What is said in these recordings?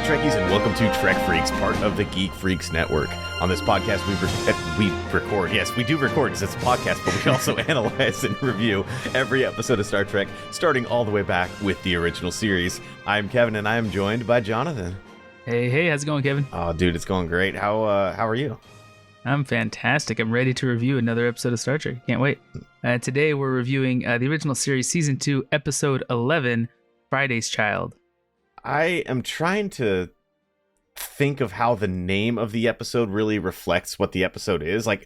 Trekkies, and welcome to Trek Freaks, part of the Geek Freaks Network. On this podcast, we record. Yes, we do record because it's a podcast, but we also analyze and review every episode of Star Trek, starting all the way back with the original series. I'm Kevin, and I am joined by Jonathan. Hey, how's it going, Kevin? Oh, dude, it's going great. How are you? I'm fantastic. I'm ready to review another episode of Star Trek. Can't wait. Today, we're reviewing the original series, Season 2, Episode 11, Friday's Child. I am trying to think of how the name of the episode really reflects what the episode is. Like,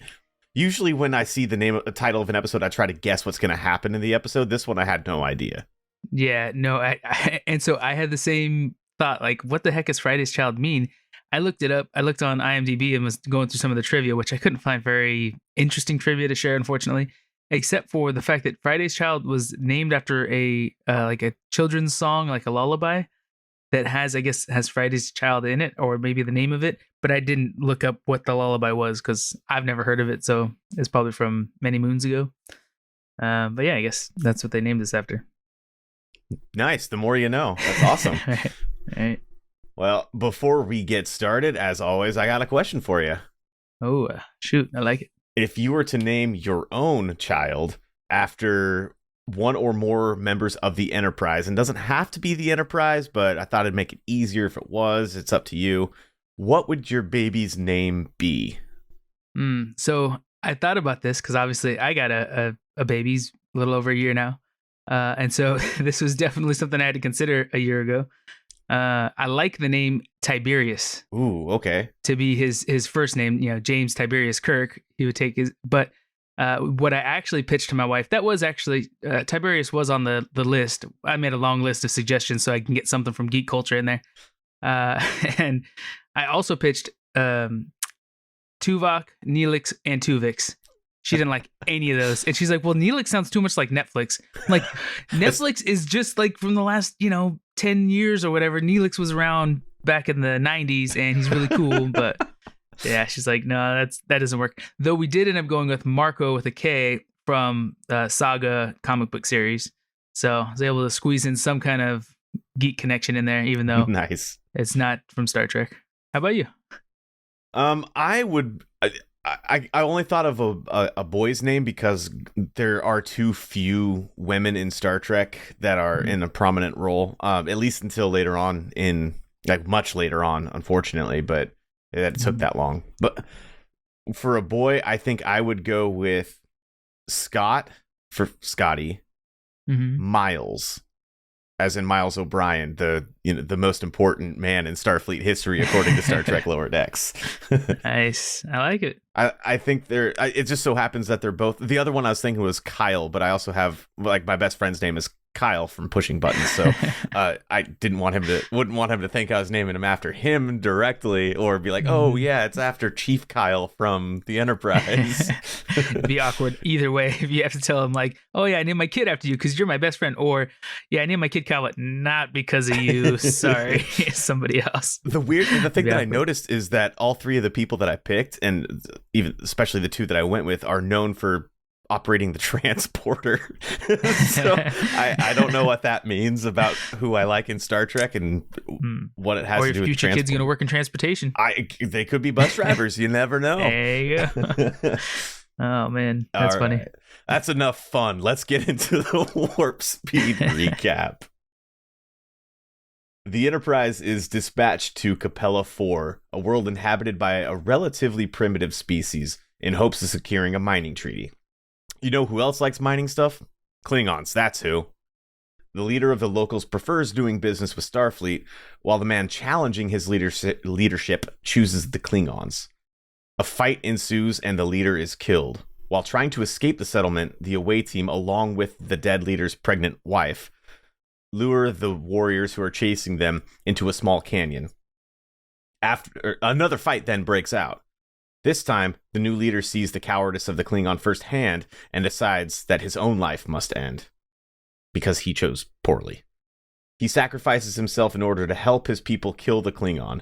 usually when I see the title of an episode, I try to guess what's going to happen in the episode. This one, I had no idea. Yeah, no, and so I had the same thought, like, what the heck does Friday's Child mean? I looked it up. I looked on IMDb and was going through some of the trivia, which I couldn't find very interesting trivia to share, unfortunately, except for the fact that Friday's Child was named after a children's song, like a lullaby, that has Friday's Child in it, or maybe the name of it, but I didn't look up what the lullaby was because I've never heard of it, so it's probably from many moons ago. But yeah, I guess that's what they named this after. Nice. The more you know. That's awesome. Right. Well, before we get started, as always, I got a question for you. Oh, shoot. I like it. If you were to name your own child after one or more members of the Enterprise, and doesn't have to be the Enterprise, but I thought it'd make it easier if it was. It's up to you. What would your baby's name be? So I thought about this because obviously I got a baby's a little over a year now. And so this was definitely something I had to consider a year ago. I like the name Tiberius. Ooh, okay. To be his first name, James Tiberius Kirk. He would take his, but what I actually pitched to my wife, that was actually, Tiberius was on the list. I made a long list of suggestions so I can get something from geek culture in there. And I also pitched Tuvok, Neelix, and Tuvix. She didn't like any of those. And she's like, well, Neelix sounds too much like Netflix. I'm like, Netflix is just like from the last, 10 years or whatever. Neelix was around back in the 90s and he's really cool, but yeah, she's like, no, that doesn't work. Though we did end up going with Marco with a K from Saga comic book series. So I was able to squeeze in some kind of geek connection in there, even though nice. It's not from Star Trek. How about you? I only thought of a boy's name because there are too few women in Star Trek that are in a prominent role, at least until later on much later on, unfortunately, but it took that long. But for a boy, I think I would go with Scott for Scotty, Miles, as in Miles O'Brien, the most important man in Starfleet history, according to Star Trek Lower Decks. Nice. I like it. I think it just so happens that they're both. The other one I was thinking was Kyle, but I also have, like, my best friend's name is Kyle from Pushing Buttons, so I wouldn't want him to think I was naming him after him directly, or be like, oh yeah, it's after Chief Kyle from the Enterprise. It'd be awkward either way if you have to tell him, like, oh yeah, I named my kid after you because you're my best friend, or yeah, I named my kid Kyle, but not because of you. Sorry, somebody else. The thing that I noticed is that all three of the people that I picked, and even especially the two that I went with, are known for operating the transporter. So I don't know what that means about who I like in Star Trek and what it has to do with transport. Or your future kid's going to work in transportation. They could be bus drivers. You never know. There you go. Oh, man. That's funny. Right. That's enough fun. Let's get into the warp speed recap. The Enterprise is dispatched to Capella 4, a world inhabited by a relatively primitive species, in hopes of securing a mining treaty. You know who else likes mining stuff? Klingons, that's who. The leader of the locals prefers doing business with Starfleet, while the man challenging his leadership chooses the Klingons. A fight ensues and the leader is killed. While trying to escape the settlement, the away team, along with the dead leader's pregnant wife, lure the warriors who are chasing them into a small canyon. Another fight then breaks out. This time, the new leader sees the cowardice of the Klingon firsthand and decides that his own life must end, because he chose poorly. He sacrifices himself in order to help his people kill the Klingon.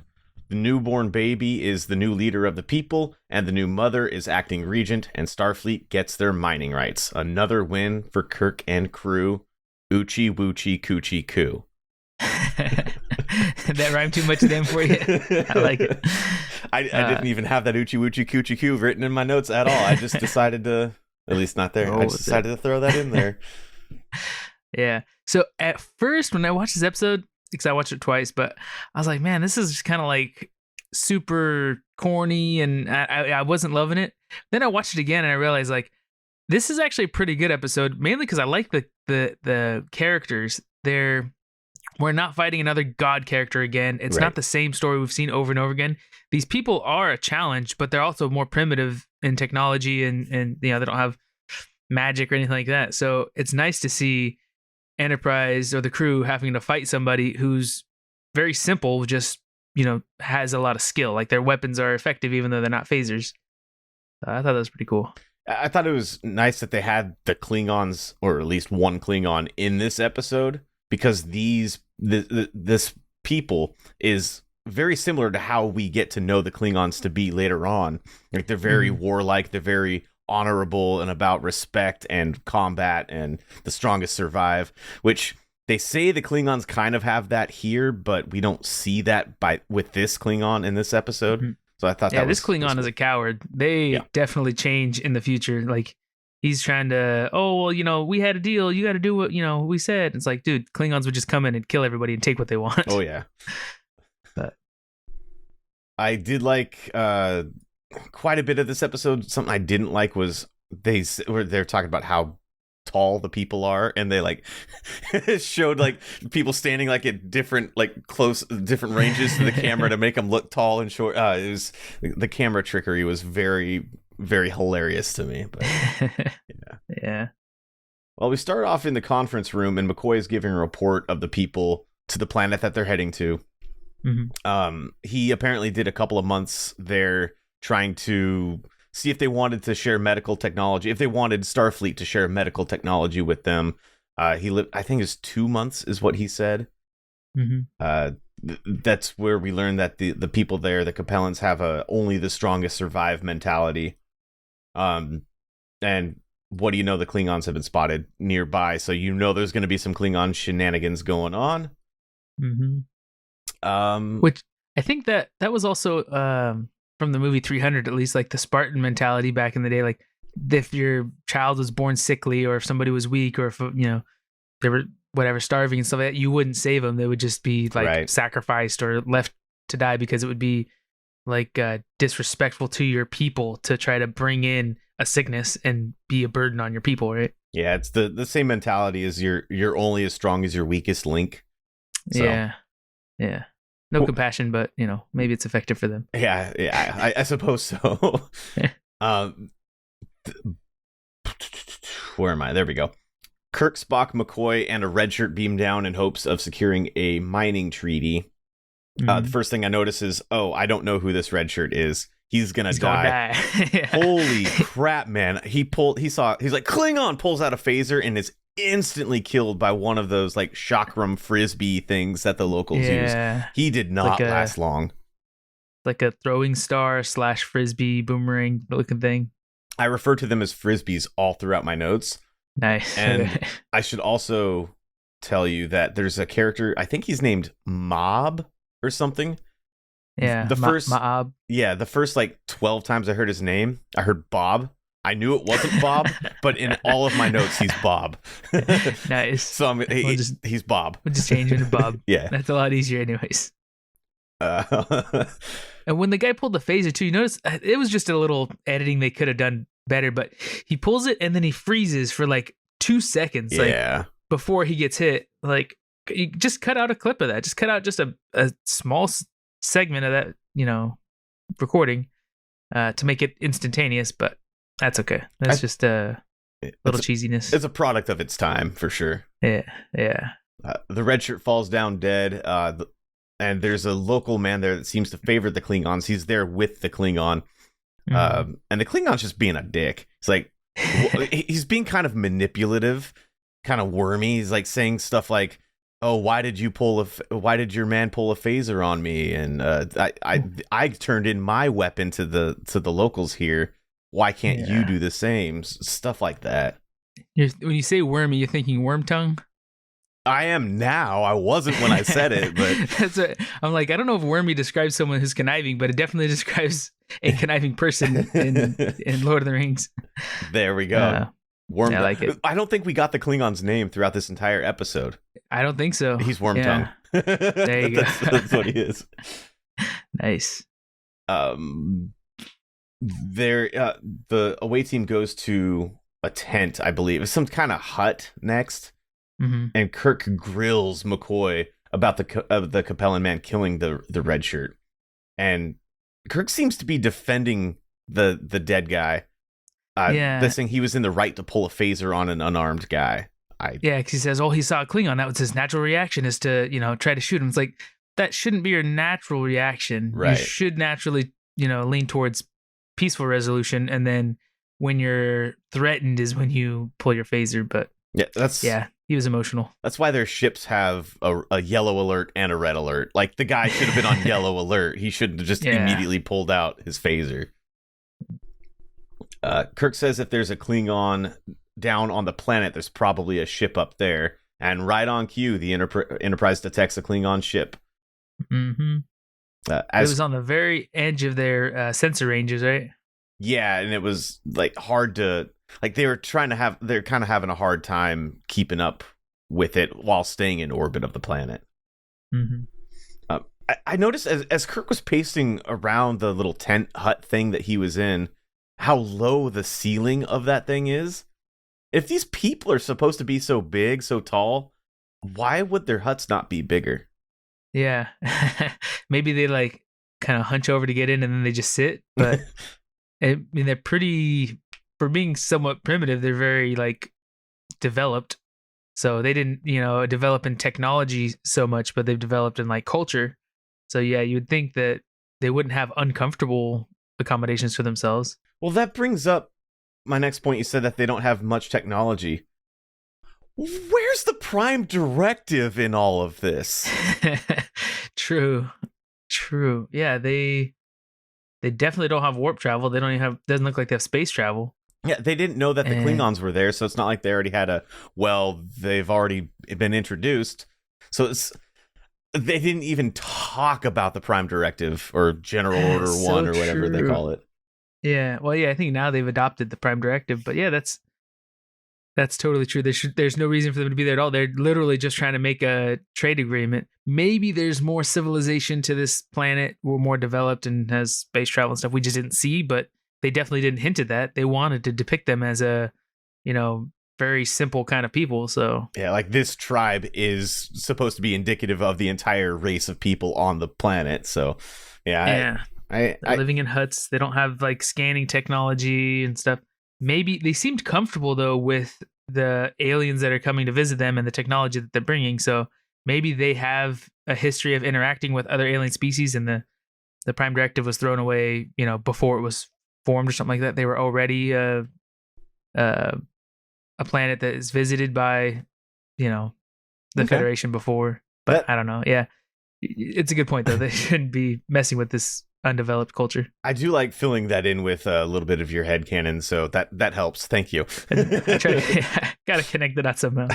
The newborn baby is the new leader of the people, and the new mother is acting regent, and Starfleet gets their mining rights. Another win for Kirk and crew. Oochie woochie coochie coo. that rhymed too much then for you? I like it. I didn't even have that Uchi Wuchi Coochie Coo written in my notes at all. I just decided to, at least not there. I just decided to throw that in there. Yeah. So at first, when I watched this episode, because I watched it twice, but I was like, man, this is just kind of like super corny, and I wasn't loving it. Then I watched it again, and I realized like this is actually a pretty good episode, mainly because I like the characters. We're not fighting another god character again. It's not the same story we've seen over and over again. These people are a challenge, but they're also more primitive in technology, and they don't have magic or anything like that. So it's nice to see Enterprise or the crew having to fight somebody who's very simple, just has a lot of skill. Like their weapons are effective even though they're not phasers. I thought that was pretty cool. I thought it was nice that they had the Klingons, or at least one Klingon, in this episode, because this people is very similar to how we get to know the Klingons to be later on. Like they're very warlike, they're very honorable and about respect and combat, and the strongest survive, which they say the Klingons kind of have that here, but we don't see that with this Klingon in this episode. So I thought this Klingon is a coward. They definitely change in the future. Like he's trying to, we had a deal. You got to do what, we said. It's like, dude, Klingons would just come in and kill everybody and take what they want. Oh, yeah. But I did like quite a bit of this episode. Something I didn't like was they're talking about how tall the people are, and they like showed like people standing like at different different ranges to the camera to make them look tall and short. It was the camera trickery was very, very hilarious to me. But yeah. Well, we start off in the conference room, and McCoy is giving a report of the people to the planet that they're heading to. He apparently did a couple of months there trying to see if they wanted to share medical technology, if they wanted Starfleet to share medical technology with them. He lived, I think it's 2 months is what he said. That's where we learned that the people there, the Capellans, have only the strongest survive mentality. And what do you know? The Klingons have been spotted nearby, so there's going to be some Klingon shenanigans going on. Which I think that was also from the movie 300, at least, like the Spartan mentality back in the day. Like if your child was born sickly, or if somebody was weak, or if they were whatever starving and stuff like that, you wouldn't save them. They would just be like sacrificed or left to die, because it would be like disrespectful to your people to try to bring in a sickness and be a burden on your people, right? Yeah, it's the same mentality as you're only as strong as your weakest link. So. Yeah. No compassion, but maybe it's effective for them. Yeah, I suppose so. Where am I? There we go. Kirk, Spock, McCoy, and a redshirt beam down in hopes of securing a mining treaty. The first thing I notice is, I don't know who this redshirt is. He's gonna die. Holy crap, man! He's like Klingon, pulls out a phaser and is instantly killed by one of those like chakram frisbee things that the locals use. He did not last long. Like a throwing star / frisbee boomerang looking thing. I refer to them as frisbees all throughout my notes. Nice. And I should also tell you that there's a character, I think he's named Mob or something. Yeah. Mob. Yeah, the first like 12 times I heard his name, I heard Bob. I knew it wasn't Bob, but in all of my notes, he's Bob. Nice. So he's Bob. We'll just change it to Bob. Yeah. That's a lot easier anyways. And when the guy pulled the phaser too, you notice it was just a little editing they could have done better, but he pulls it and then he freezes for like 2 seconds. Like before he gets hit. Like you just cut out a clip of that. Just cut out just a small segment of that, recording to make it instantaneous, but that's okay. That's just a little cheesiness. It's a product of its time, for sure. Yeah. The redshirt falls down dead, and there's a local man there that seems to favor the Klingons. He's there with the Klingon, and the Klingon's just being a dick. It's like he's being kind of manipulative, kind of wormy. He's like saying stuff like, "Oh, why did your man pull a phaser on me?" And I turned in my weapon to the locals here. Why can't you do the same? Stuff like that. When you say wormy, you're thinking worm tongue? I am now. I wasn't when I said it, but That's what I'm like. I don't know if wormy describes someone who's conniving, but it definitely describes a conniving person in Lord of the Rings. There we go. Yeah, I like it. I don't think we got the Klingon's name throughout this entire episode. I don't think so. He's Wormtongue. There you go. That's what he is. Nice. The away team goes to a tent, I believe. It's some kind of hut next. Mm-hmm. And Kirk grills McCoy about the Capellan man killing the red shirt. And Kirk seems to be defending the dead guy. Saying he was in the right to pull a phaser on an unarmed guy. Because he says, he saw a Klingon. That was his natural reaction, is to, try to shoot him. It's like, that shouldn't be your natural reaction. Right. You should naturally, lean towards peaceful resolution. And then when you're threatened is when you pull your phaser. But he was emotional. That's why their ships have a yellow alert and a red alert. Like, the guy should have been on yellow alert. He shouldn't have just immediately pulled out his phaser. Kirk says if there's a Klingon down on the planet, there's probably a ship up there. And right on cue, the Enterprise detects a Klingon ship. Mm-hmm. It was on the very edge of their sensor ranges, right? Yeah, and it was like hard to... Like, they're kind of having a hard time keeping up with it while staying in orbit of the planet. Mm-hmm. I noticed as Kirk was pacing around the little tent hut thing that he was in, how low the ceiling of that thing is. If these people are supposed to be so big, so tall, why would their huts not be bigger? Yeah. Maybe they like kind of hunch over to get in and then they just sit. But I mean, they're pretty, for being somewhat primitive, they're very like developed. So they didn't, develop in technology so much, but they've developed in like culture. So yeah, you would think that they wouldn't have uncomfortable accommodations for themselves. Well, that brings up my next point. You said that they don't have much technology. Where's the Prime Directive in all of this? True. Yeah, they definitely don't have warp travel. They don't even have, doesn't look like they have space travel. Yeah, they didn't know that the Klingons were there, so it's not like they already had they've already been introduced. So they didn't even talk about the Prime Directive or General Order 1 or whatever they call it. Yeah, well, I think now they've adopted the Prime Directive, but yeah, that's totally true. There's no reason for them to be there at all. They're literally just trying to make a trade agreement. Maybe there's more civilization to this planet. We're more developed and has space travel and stuff we just didn't see, but they definitely didn't hint at that. They wanted to depict them as a, very simple kind of people. So yeah, like this tribe is supposed to be indicative of the entire race of people on the planet. So yeah. They're living in huts. They don't have like scanning technology and stuff. Maybe they seemed comfortable though with the aliens that are coming to visit them and the technology that they're bringing. So maybe they have a history of interacting with other alien species, and the Prime Directive was thrown away, before it was formed or something like that. They were already a planet that is visited by, the Federation before. But I don't know. Yeah, it's a good point though. They shouldn't be messing with this undeveloped culture. I do like filling that in with a little bit of your headcanon, so that helps. Thank you. Gotta connect the dots somehow.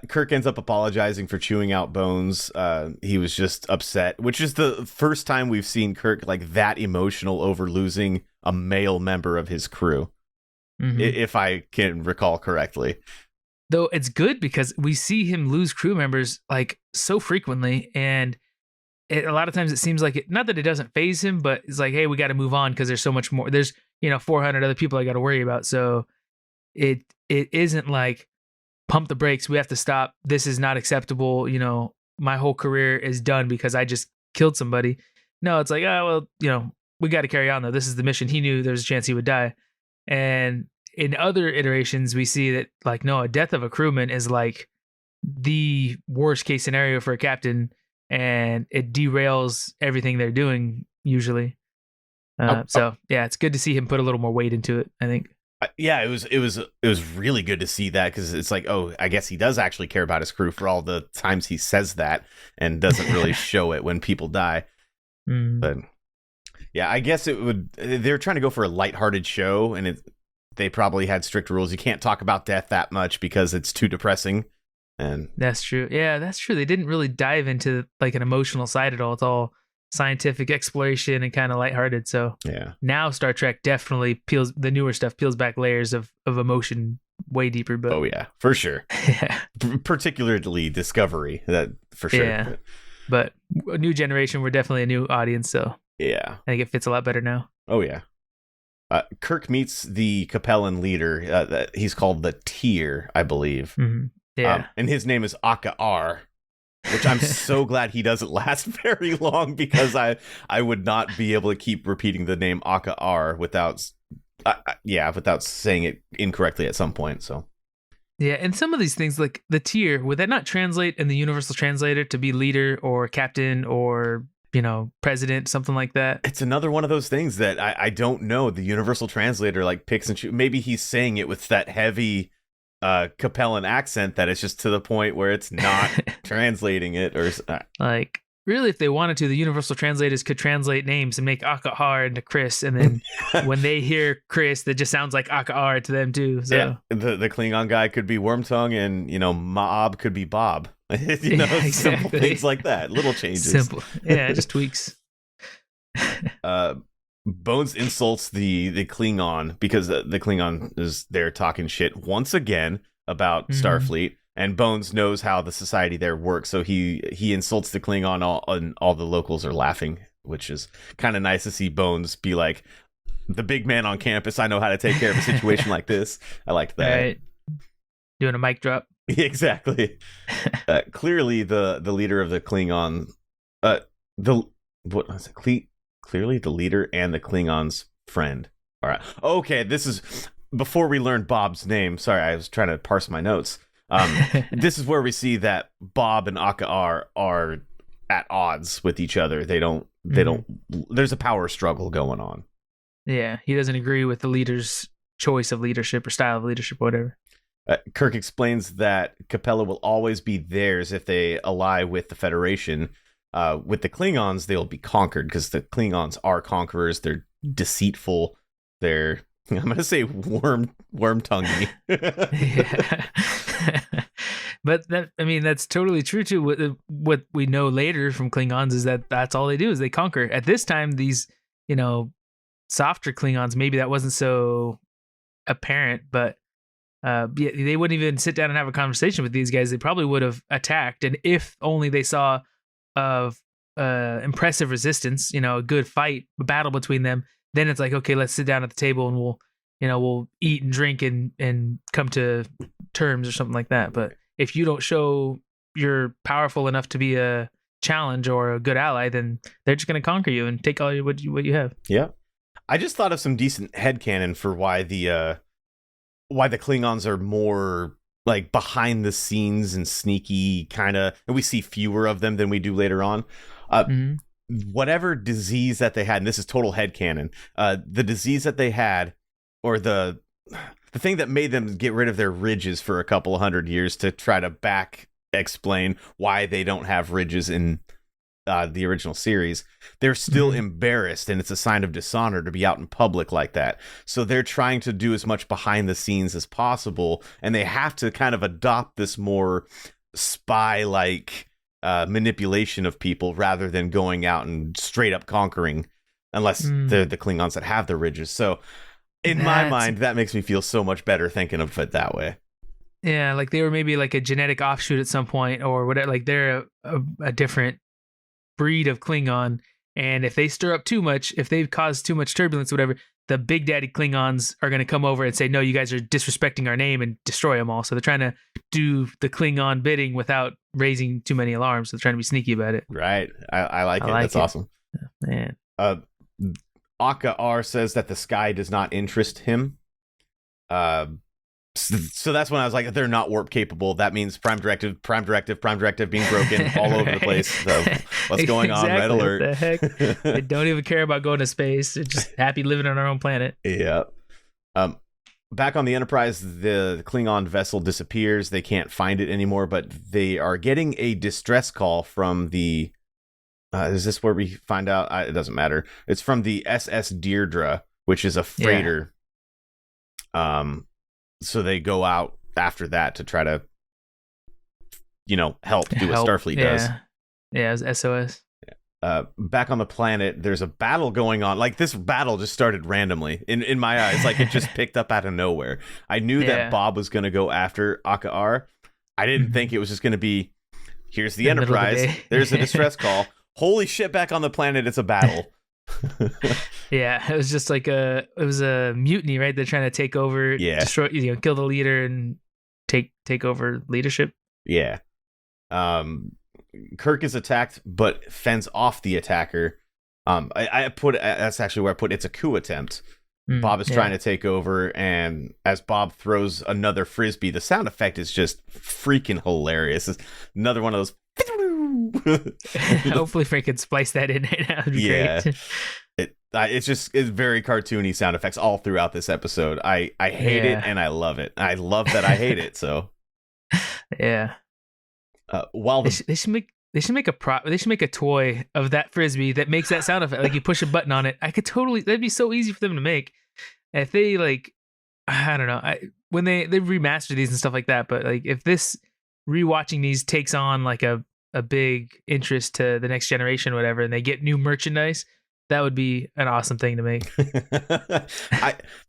Kirk ends up apologizing for chewing out bones. He was just upset, which is the first time we've seen Kirk like that emotional over losing a male member of his crew, if I can recall correctly. Though it's good because we see him lose crew members like so frequently, and a lot of times it seems like not that it doesn't faze him, but it's like, hey, we got to move on because there's so much more. There's 400 other people I got to worry about. So it isn't like pump the brakes. We have to stop. This is not acceptable. My whole career is done because I just killed somebody. No, it's like, we got to carry on though. This is the mission. He knew there was a chance he would die. And in other iterations, we see that like, no, a death of a crewman is like the worst case scenario for a captain. And it derails everything they're doing usually. So it's good to see him put a little more weight into it, I think. Yeah, it was really good to see that, because it's like, oh, I guess he does actually care about his crew for all the times he says that and doesn't really show it when people die. But yeah, I guess they're trying to go for a lighthearted show, and they probably had strict rules. You can't talk about death that much because it's too depressing. And That's true. Yeah, that's true. They didn't really dive into like an emotional side at all. It's all scientific exploration and kind of lighthearted. So yeah. now Star Trek definitely peels the newer stuff peels back layers of emotion way deeper. But Oh yeah, for sure. yeah, Particularly Discovery, that for sure. Yeah. but a new generation, we're definitely a new audience. So Yeah. I think it fits a lot better now. Oh yeah. Kirk meets the Capellan leader. He's called the Tier, I believe. Mm-hmm. Yeah. And his name is Aka-R, which I'm so glad he doesn't last very long, because I would not be able to keep repeating the name Aka-R without saying it incorrectly at some point. So Yeah, and some of these things, like the Tier, would that not translate in the Universal Translator to be leader or captain or, president, something like that? it's another one of those things that I don't know. The Universal Translator like picks and chooses. Maybe he's saying it with that heavy Capellan accent that it's just to the point where it's not translating it, or Like, really, if they wanted to, the Universal Translators could translate names and make Akahar into Chris, and then when they hear Chris, that just sounds like Akahar to them too. So yeah, the Klingon guy could be Wormtongue, and Ma'ab could be Bob. Exactly. Simple things like that, little changes. Simple, yeah, just tweaks. Bones insults the Klingon because the Klingon is there talking shit once again about Starfleet, and Bones knows how the society there works, so he insults the Klingon, and all the locals are laughing, which is kind of nice to see Bones be like, the big man on campus, I know how to take care of a situation like this. I liked that. Right. Doing a mic drop. Exactly. Clearly the leader of the Klingon, clearly the leader and the Klingon's friend. All right. Okay, this is before we learned Bob's name. Sorry, I was trying to parse my notes. This is where we see that Bob and Aka are at odds with each other. They don't there's a power struggle going on. Yeah, he doesn't agree with the leader's choice of leadership or style of leadership, whatever. Kirk explains that Capella will always be theirs if they ally with the Federation. With the Klingons, they'll be conquered, because the Klingons are conquerors. They're deceitful. They're, I'm going to say worm-tonguey. But that's totally true too. What we know later from Klingons is that that's all they do, is they conquer. At this time, these, softer Klingons, maybe that wasn't so apparent, but they wouldn't even sit down and have a conversation with these guys. They probably would have attacked, and if only they saw of impressive resistance, a good fight, a battle between them, then it's like, okay, let's sit down at the table and we'll eat and drink and come to terms or something like that. But if you don't show you're powerful enough to be a challenge or a good ally, then they're just going to conquer you and take all what you have. Yeah. I just thought of some decent headcanon for why the Klingons are more like behind the scenes and sneaky kind of, and we see fewer of them than we do later on. Whatever disease that they had, and this is total headcanon, the disease that they had, or the thing that made them get rid of their ridges for a couple of 100 years to try to explain why they don't have ridges in the original series, they're still embarrassed, and it's a sign of dishonor to be out in public like that. So they're trying to do as much behind the scenes as possible, and they have to kind of adopt this more spy-like manipulation of people rather than going out and straight up conquering, unless they're the Klingons that have the ridges. So in my mind, that makes me feel so much better thinking of it that way. Yeah, like they were maybe like a genetic offshoot at some point or whatever. Like they're a different breed of Klingon, and if they stir up too much, if they've caused too much turbulence or whatever, the big daddy Klingons are going to come over and say, no, you guys are disrespecting our name, and destroy them all. So they're trying to do the Klingon bidding without raising too many alarms. So they're trying to be sneaky about it. Right. I like it. That's awesome. Man. Aka-R says that the sky does not interest him. So that's when I was like, they're not warp capable. That means prime directive being broken all over the place. So what's going on? Red alert. What the heck? They don't even care about going to space. They're just happy living on our own planet. Yeah. Back on the Enterprise, the Klingon vessel disappears. They can't find it anymore, but they are getting a distress call from the... is this where we find out? It doesn't matter. It's from the SS Deirdre, which is a freighter. Yeah. So they go out after that to try to help do what Starfleet does. Yeah, it was SOS. Back on the planet, there's a battle going on. Like, this battle just started randomly in my eyes. Like, it just picked up out of nowhere. I knew that Bob was going to go after Akar. I didn't think it was just going to be, here's the Enterprise. There's a distress call. Holy shit, back on the planet, it's a battle. Yeah, it was just like it was a mutiny, right? They're trying to take over, destroy, kill the leader and take over leadership. Yeah. Kirk is attacked, but fends off the attacker. I put that's actually where I put it's a coup attempt. Bob is trying to take over, and as Bob throws another frisbee, the sound effect is just freaking hilarious. It's another one of those. Hopefully, Frank can splice that in. That would be great. It's very cartoony sound effects all throughout this episode. I hate it and I love it. I love that I hate it. So yeah. While they should make a toy of that frisbee that makes that sound effect. Like, you push a button on it. That'd be so easy for them to make. If they I don't know, when they remaster these and stuff like that. But like, if this rewatching these takes on like a big interest to the next generation or whatever, and they get new merchandise, that would be an awesome thing to make.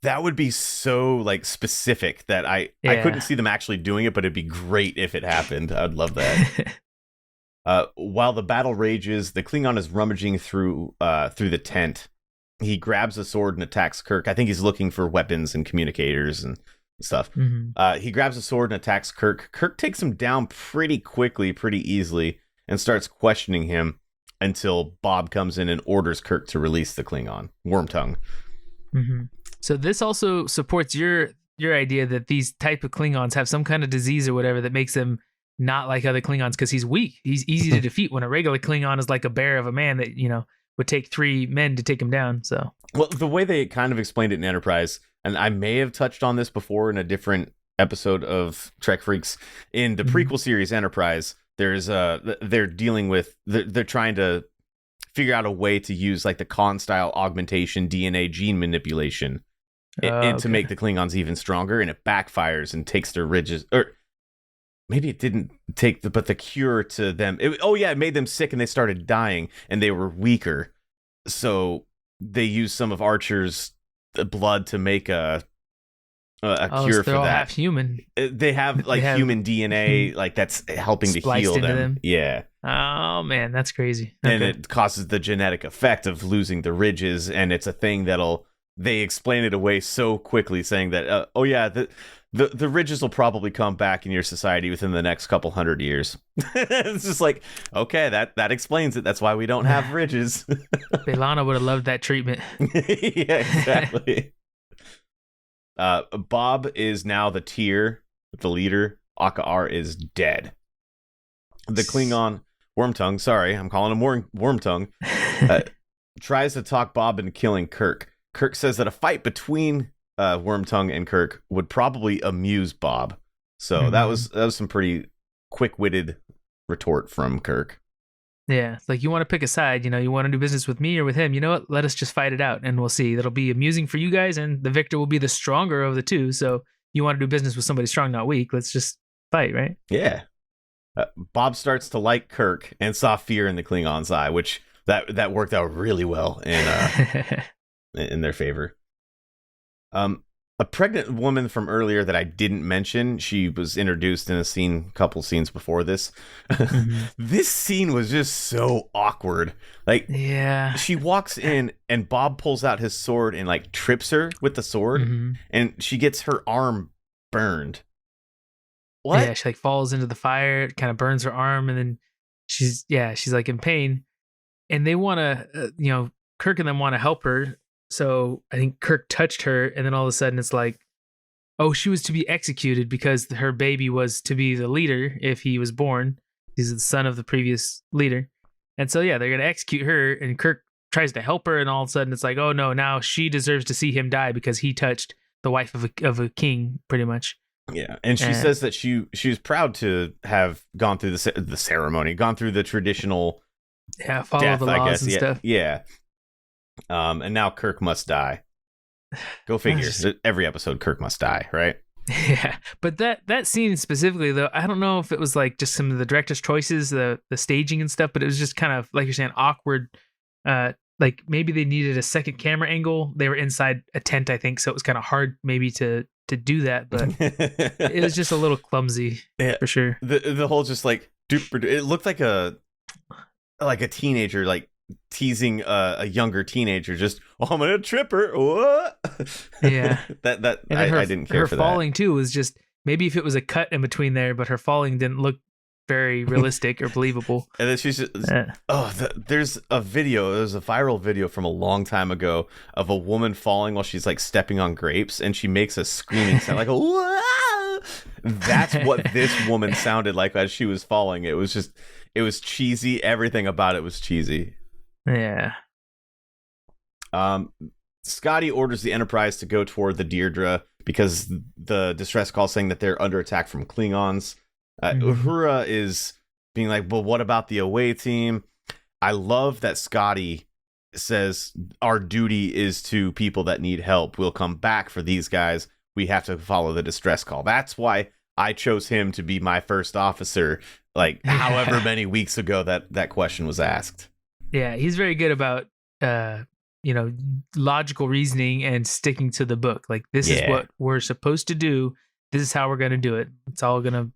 That would be so like specific that I couldn't see them actually doing it, but it'd be great if it happened. I'd love that. While the battle rages, the Klingon is rummaging through the tent. He grabs a sword and attacks Kirk. I think he's looking for weapons and communicators and stuff. He grabs a sword and attacks Kirk. Kirk takes him down pretty quickly, pretty easily, and starts questioning him until Bob comes in and orders Kirk to release the Klingon, Wormtongue. So this also supports your idea that these type of Klingons have some kind of disease or whatever that makes them not like other Klingons, because he's weak. He's easy to defeat, when a regular Klingon is like a bear of a man that, would take 3 men to take him down. So, well, the way they kind of explained it in Enterprise, and I may have touched on this before in a different episode of Trek Freaks, in the prequel series Enterprise, there's they're trying to figure out a way to use like the Khan style augmentation DNA gene manipulation to make the Klingons even stronger, and it backfires and takes their ridges, or maybe it didn't take but the cure to them. It made them sick and they started dying and they were weaker. So they used some of Archer's blood to make a cure for all that. Half human. They have like human DNA, like that's helping to heal them. Yeah. Oh man, that's crazy. And it causes the genetic effect of losing the ridges, and it's a thing they explain it away so quickly, saying that the ridges will probably come back in your society within the next couple 100 years. It's just like, okay, that explains it. That's why we don't have ridges. B'Elanna would have loved that treatment. Yeah, exactly. Bob is now the the leader. Akar is dead. The Klingon Wormtongue, sorry, I'm calling him Wormtongue, tries to talk Bob into killing Kirk. Kirk says that a fight between Wormtongue and Kirk would probably amuse Bob. So that was some pretty quick-witted retort from Kirk. Yeah, it's like, you want to pick a side, you want to do business with me or with him. You know what? Let us just fight it out, and we'll see. That'll be amusing for you guys, and the victor will be the stronger of the two. So you want to do business with somebody strong, not weak. Let's just fight, right? Yeah. Bob starts to like Kirk and saw fear in the Klingon's eye, which that worked out really well in their favor. A pregnant woman from earlier that I didn't mention, she was introduced in a couple scenes before this. This scene was just so awkward. Like, yeah, she walks in and Bob pulls out his sword and like trips her with the sword, and she gets her arm burned. What? Yeah, she like falls into the fire, it kind of burns her arm, and then she's like in pain, and they want to, Kirk and them want to help her. So I think Kirk touched her, and then all of a sudden it's like, oh, she was to be executed because her baby was to be the leader if he was born. He's the son of the previous leader. And so, yeah, they're going to execute her, and Kirk tries to help her, and all of a sudden it's like, oh no, now she deserves to see him die because he touched the wife of a king, pretty much. Yeah, and she says that she was proud to have gone through the ceremony, gone through the traditional follow death, the laws and stuff. Yeah. And now Kirk must die. Go figure. Every episode, Kirk must die, right? Yeah, but that scene specifically, though, I don't know if it was like just some of the director's choices, the staging and stuff, but it was just kind of like you're saying, awkward. Like maybe they needed a second camera angle. They were inside a tent, I think, so it was kind of hard maybe to do that, but it was just a little clumsy, Yeah, for sure. the whole just like it looked like a teenager like teasing a younger teenager. Just, oh, I'm gonna trip her. What? Yeah, that and then I didn't care her for falling too was just maybe if it was a cut in between there, but her falling didn't look very realistic or believable. And then she's just, there's a viral video from a long time ago of a woman falling while she's like stepping on grapes, and she makes a screaming sound like, "Whoa!" That's what this woman sounded like as she was falling. It was cheesy. Everything about it was cheesy. Yeah. Scotty orders the Enterprise to go toward the Deirdre because the distress call saying that they're under attack from Klingons. Uhura is being like, well, what about the away team? I love that Scotty says our duty is to people that need help. We'll come back for these guys. We have to follow the distress call. That's why I chose him to be my first officer, like however many weeks ago that question was asked. Yeah, he's very good about logical reasoning and sticking to the book. Like, this is what we're supposed to do. This is how we're going to do it. It's all going to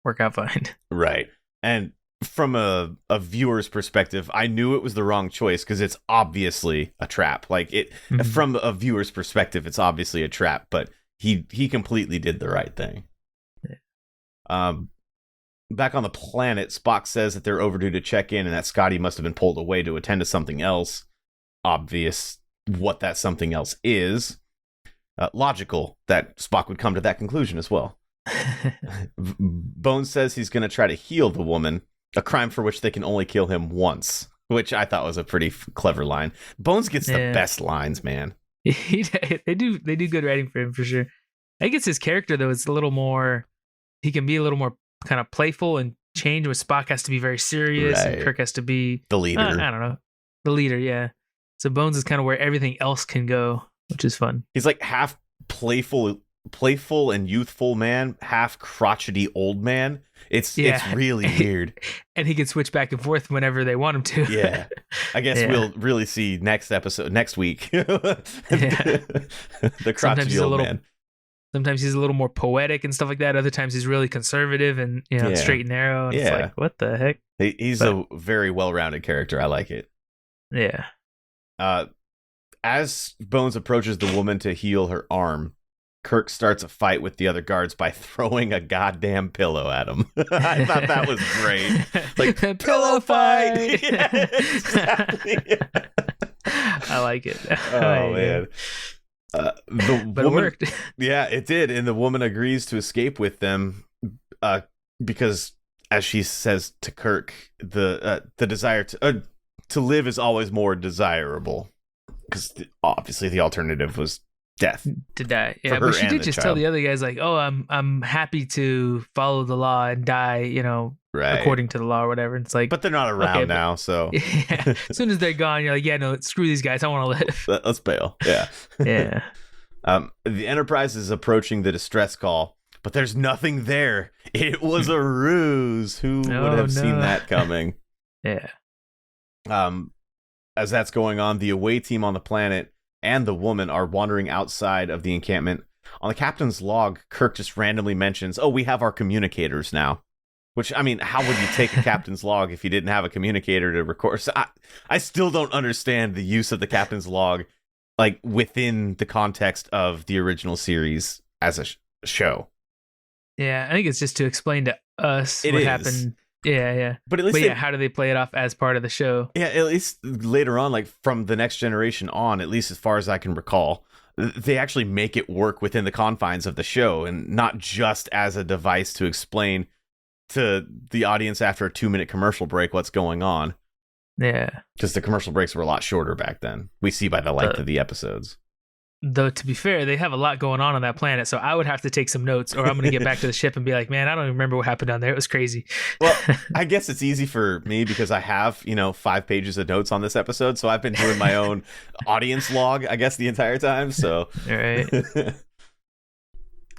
work out fine. Right. And from a viewer's perspective, I knew it was the wrong choice because it's obviously a trap. Like, from a viewer's perspective, it's obviously a trap, but he completely did the right thing. Yeah. Back on the planet, Spock says that they're overdue to check in and that Scotty must have been pulled away to attend to something else. Obvious what that something else is. Logical that Spock would come to that conclusion as well. Bones says he's going to try to heal the woman, a crime for which they can only kill him once, which I thought was a pretty clever line. Bones gets the best lines, man. They do good writing for him, for sure. I guess his character, though, is a little more, he can be a little more kind of playful and change, where Spock has to be very serious and Kirk has to be the leader. I don't know. The leader, yeah. So Bones is kind of where everything else can go, which is fun. He's like half playful and youthful man, half crotchety old man. It's really weird. And he can switch back and forth whenever they want him to. Yeah. I guess we'll really see next week. The crotchety old man. Sometimes he's a little more poetic and stuff like that. Other times he's really conservative and straight and narrow. And it's like, what the heck? He's a very well-rounded character. I like it. Yeah. As Bones approaches the woman to heal her arm, Kirk starts a fight with the other guards by throwing a goddamn pillow at him. I thought that was great. Like, pillow fight! Yeah, exactly. I like it. Oh, man. But it worked. Yeah, it did. And the woman agrees to escape with them because, as she says to Kirk, the desire to live is always more desirable. Because obviously the alternative was death. To die. Yeah, but she did just tell the other guys, like, oh, I'm happy to follow the law and die, according to the law or whatever. And it's like, but they're not around now, so yeah. As soon as they're gone, you're like, yeah, no, screw these guys. I want to live. Let's bail. Yeah. Yeah. The Enterprise is approaching the distress call, but there's nothing there. It was a ruse. Who would have seen that coming? Yeah. As that's going on, the away team on the planet and the woman are wandering outside of the encampment. On the captain's log, Kirk just randomly mentions, oh, we have our communicators now. Which, I mean, how would you take a captain's log if you didn't have a communicator to record? So I still don't understand the use of the captain's log, like, within the context of the original series as a show. Yeah, I think it's just to explain to us what happened. Yeah. But at least how do they play it off as part of the show? Yeah, at least later on, like from the Next Generation on, at least as far as I can recall, they actually make it work within the confines of the show and not just as a device to explain to the audience after a 2-minute commercial break what's going on. Yeah. Because the commercial breaks were a lot shorter back then. We see by the length of the episodes. Though, to be fair, they have a lot going on that planet, so I would have to take some notes, or I'm going to get back to the ship and be like, man, I don't even remember what happened down there. It was crazy. Well, I guess it's easy for me because I have, 5 pages of notes on this episode, so I've been doing my own audience log, I guess, the entire time, so. All right.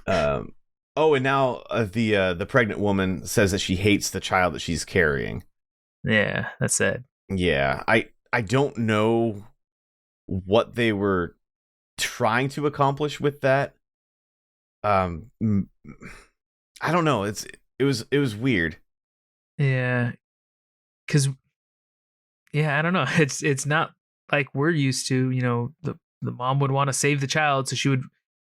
Um, oh, and now the pregnant woman says that she hates the child that she's carrying. Yeah, that's sad. Yeah, I don't know what they were trying to accomplish with that. Um, I don't know. It was weird. Yeah, because I don't know. It's not like we're used to. The mom would want to save the child, so she would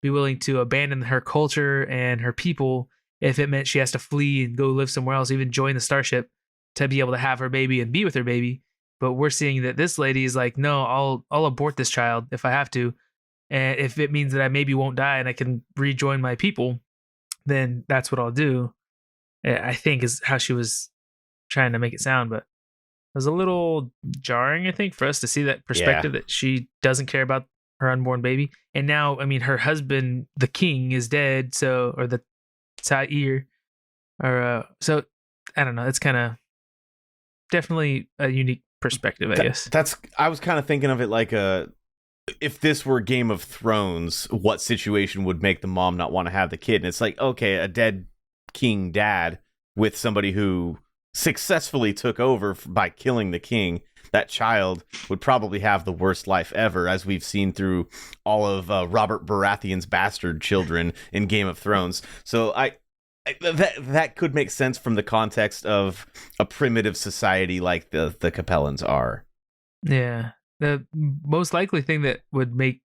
be willing to abandon her culture and her people if it meant she has to flee and go live somewhere else, even join the starship to be able to have her baby and be with her baby. But we're seeing that this lady is like, no, I'll abort this child if I have to, and if it means that I maybe won't die and I can rejoin my people, then that's what I'll do. I think is how she was trying to make it sound, but it was a little jarring, I think, for us to see that perspective that she doesn't care about her unborn baby. And now, I mean, her husband, the king, is dead, or the Sair, so I don't know. It's kind of definitely a unique perspective, I guess. I was kind of thinking of it like if this were Game of Thrones, what situation would make the mom not want to have the kid? And it's like, okay, a dead king dad with somebody who successfully took over by killing the king. That child would probably have the worst life ever, as we've seen through all of Robert Baratheon's bastard children in Game of Thrones. So that could make sense from the context of a primitive society like the Capellans are. Yeah. The most likely thing that would make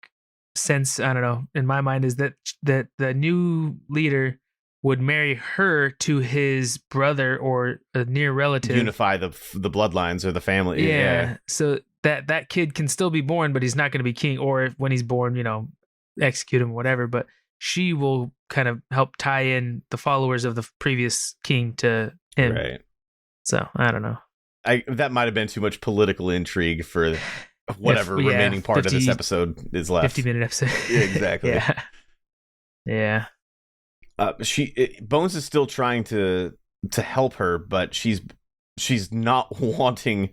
sense, I don't know, in my mind, is that the new leader would marry her to his brother or a near relative. Unify the bloodlines or the family. Yeah. So that kid can still be born, but he's not going to be king. Or when he's born, execute him, whatever. But she will kind of help tie in the followers of the previous king to him. Right. So I don't know. That might have been too much political intrigue for whatever remaining part of this episode is left. 50-minute episode. Yeah, exactly. Yeah. Bones is still trying to help her, but she's not wanting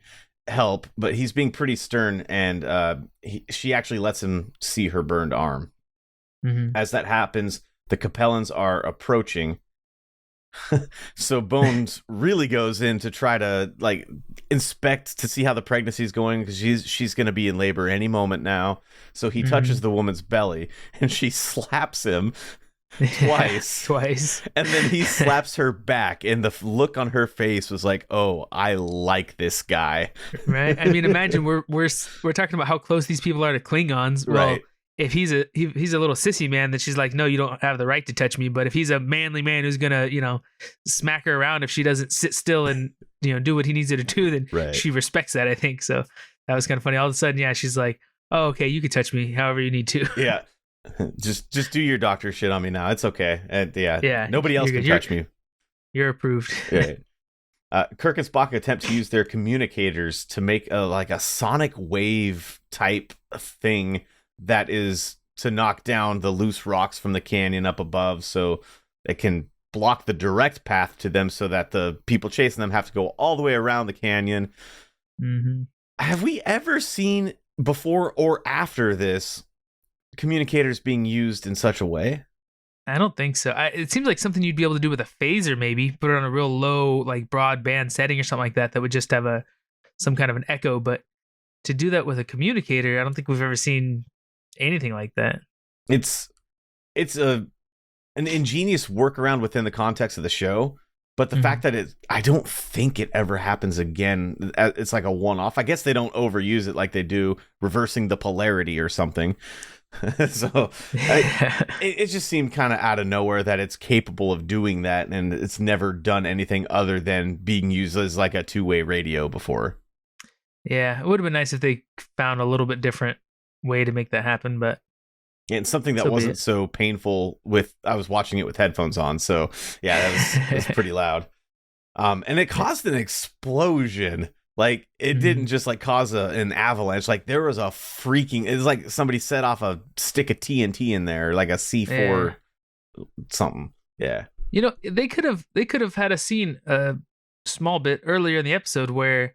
help. But he's being pretty stern, and she actually lets him see her burned arm. Mm-hmm. As that happens, the Capellans are approaching. So Bones really goes in to try to inspect to see how the pregnancy is going, because she's going to be in labor any moment now. So he touches the woman's belly, and she slaps him twice, and then he slaps her back, and the look on her face was like, oh, I like this guy. Right. I mean, imagine we're talking about how close these people are to Klingons. Well, right. If he's a little sissy man, that she's like, no, you don't have the right to touch me. But if he's a manly man who's gonna smack her around if she doesn't sit still and do what he needs her to do, then she respects that, I think. So that was kind of funny. All of a sudden, she's like, oh, okay, you can touch me however you need to. Yeah. Just do your doctor shit on me now. It's okay. And nobody else can touch me. You're approved. Right. Kirk and Spock attempt to use their communicators to make a sonic wave type thing that is to knock down the loose rocks from the canyon up above, so it can block the direct path to them, so that the people chasing them have to go all the way around the canyon. Mm-hmm. Have we ever seen before or after this communicators being used in such a way? I don't think so. It seems like something you'd be able to do with a phaser, maybe put it on a real low, broadband setting or something like that would just have some kind of an echo. But to do that with a communicator, I don't think we've ever seen anything like that. It's an ingenious workaround within the context of the show, but the fact that I don't think it ever happens again. It's like a one-off. I guess they don't overuse it like they do reversing the polarity or something. So it just seemed kind of out of nowhere that it's capable of doing that, and it's never done anything other than being used as like a two-way radio before. Yeah, it would have been nice if they found a little bit different way to make that happen, but and something that wasn't so painful I was watching it with headphones on, so yeah, that was pretty loud. And it caused an explosion. It didn't just cause an avalanche. There was a freaking, it was like somebody set off a stick of TNT in there, like a C4 something. Yeah. They could have had a scene a small bit earlier in the episode where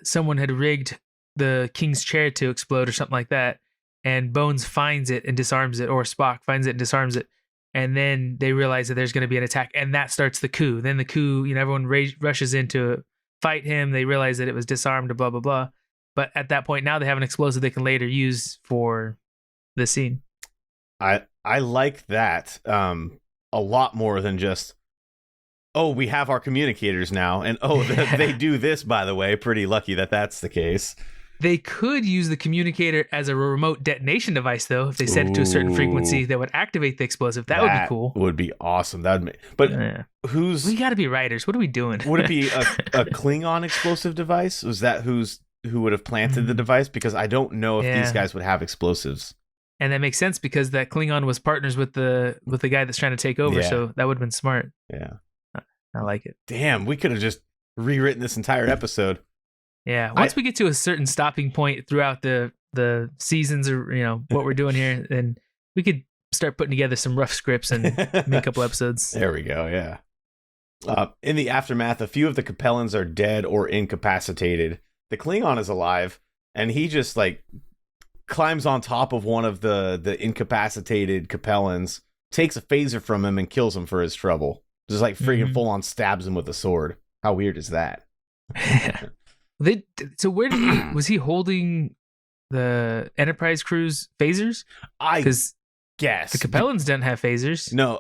someone had rigged the king's chair to explode or something like that, and Bones finds it and disarms it, or Spock finds it and disarms it, and then they realize that there's going to be an attack, and that starts the coup. Then the coup, everyone rushes in to fight him. They realize that it was disarmed, blah blah blah. But at that point, now they have an explosive they can later use for the scene. I like that a lot more than just, oh, we have our communicators now, and oh, they do this, by the way. Pretty lucky that that's the case. They could use the communicator as a remote detonation device, though, if they set it to a certain frequency that would activate the explosive. That would be cool. Would be awesome. We got to be writers. What are we doing? Would it be a Klingon explosive device? Was that who would have planted the device? Because I don't know if these guys would have explosives. And that makes sense because that Klingon was partners with the guy that's trying to take over, so that would have been smart. Yeah. I like it. Damn, we could have just rewritten this entire episode. Yeah, once we get to a certain stopping point throughout the seasons, or what we're doing here, then we could start putting together some rough scripts and make a couple episodes. There we go. Yeah. In the aftermath, a few of the Capellans are dead or incapacitated. The Klingon is alive, and he just climbs on top of one of the incapacitated Capellans, takes a phaser from him, and kills him for his trouble. Just freaking full on stabs him with a sword. How weird is that? So where was he holding the Enterprise crew's phasers? Because guess the Capellans didn't have phasers. No,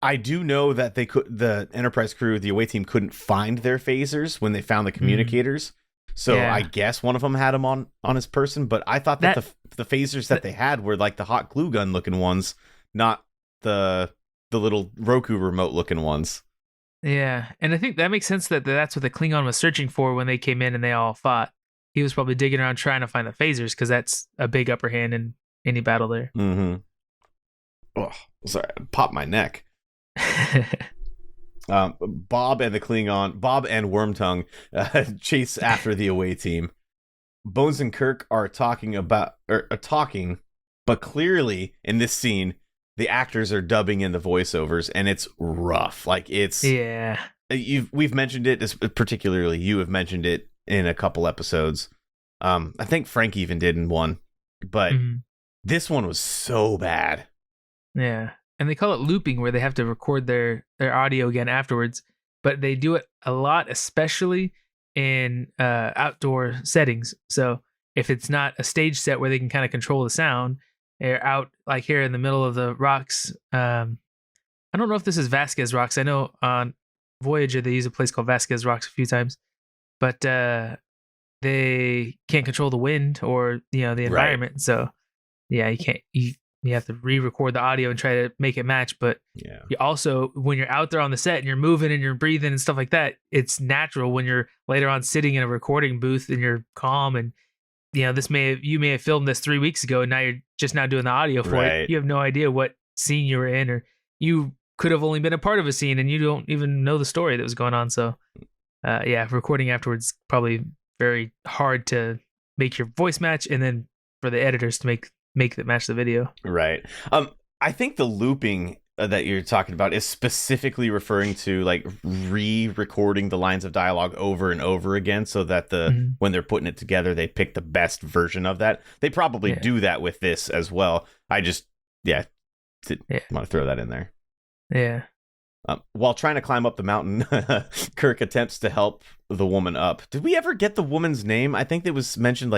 I do know that the Enterprise crew, the away team, couldn't find their phasers when they found the communicators. So I guess one of them had them on his person, but I thought that the phasers that they had were the hot glue gun looking ones, not the little Roku remote looking ones. Yeah, and I think that makes sense that that's what the Klingon was searching for when they came in and they all fought. He was probably digging around trying to find the phasers because that's a big upper hand in any battle there. Mm-hmm. Oh, sorry, I popped my neck. Bob and Wormtongue chase after the away team. Bones and Kirk are talking, but clearly in this scene, the actors are dubbing in the voiceovers, and it's rough. We've mentioned it, particularly you have mentioned it in a couple episodes. I think Frank even did in one, but this one was so bad. Yeah, and they call it looping, where they have to record their audio again afterwards, but they do it a lot, especially in outdoor settings. So if it's not a stage set where they can kind of control the sound, they're out here in the middle of the rocks. I don't know if this is Vasquez Rocks. I know on Voyager they use a place called Vasquez Rocks a few times, but they can't control the wind or the environment. Right. So you can't. You have to re-record the audio and try to make it match. But you also, when you're out there on the set and you're moving and you're breathing and stuff like that, it's natural when you're later on sitting in a recording booth and you're calm and you may have filmed this 3 weeks ago and now you're just now doing the audio for it. You have no idea what scene you were in, or you could have only been a part of a scene and you don't even know the story that was going on. So recording afterwards probably very hard to make your voice match, and then for the editors to make that match the video. Right. I think the looping that you're talking about is specifically referring to re-recording the lines of dialogue over and over again, so that when they're putting it together, they pick the best version of that. They probably do that with this as well. I just want to throw that in there. Yeah. While trying to climb up the mountain, Kirk attempts to help the woman up. Did we ever get the woman's name? I think it was mentioned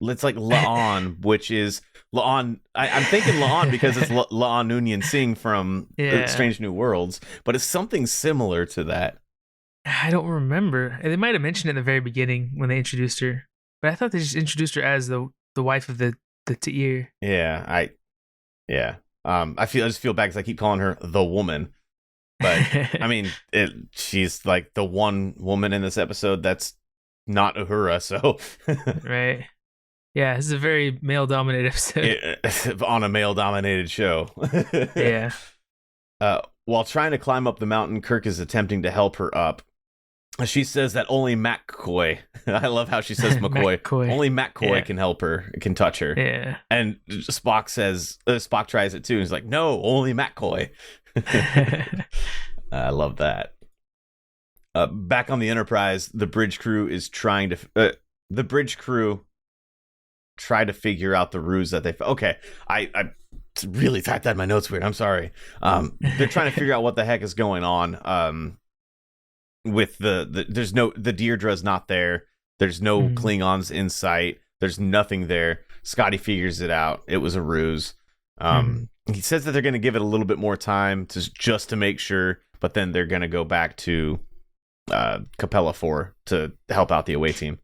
it's La'an, which is La'an. I'm thinking La'an because it's La'an Noonien Singh from Strange New Worlds, but it's something similar to that. I don't remember. They might have mentioned it in the very beginning when they introduced her, but I thought they just introduced her as the wife of the Ta'ir. Yeah, I just feel bad because I keep calling her the woman, but I mean, she's the one woman in this episode that's not Uhura, so right. Yeah, this is a very male-dominated episode. On a male-dominated show. Yeah. While trying to climb up the mountain, Kirk is attempting to help her up. She says that only McCoy, I love how she says McCoy, only McCoy can help her, can touch her. Yeah. And Spock tries it too, and he's like, no, only McCoy. I love that. Back on the Enterprise, the bridge crew try to figure out the ruse that they... Okay, I really typed that in my notes weird. I'm sorry. They're trying to figure out what the heck is going on. With there's no, the Deirdre's not there. There's no Klingons in sight. There's nothing there. Scotty figures it out. It was a ruse. He says that they're going to give it a little bit more time just to make sure, but then they're going to go back to Capella 4 to help out the away team.